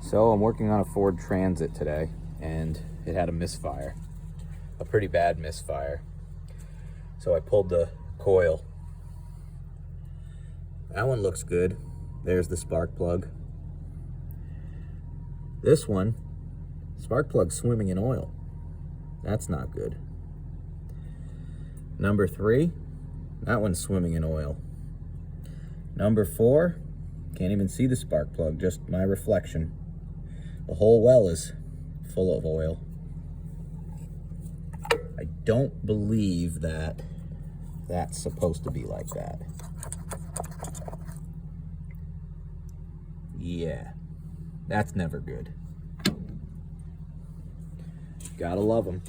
So I'm working on a Ford Transit today, and it had a misfire, a pretty bad misfire. So I pulled the coil. That one looks good. There's the spark plug. This one, spark plug swimming in oil. That's not good. Number 3, that one's swimming in oil. Number 4, can't even see the spark plug, just my reflection. The whole well is full of oil. I don't believe that that's supposed to be like that. Yeah, that's never good. Gotta love them.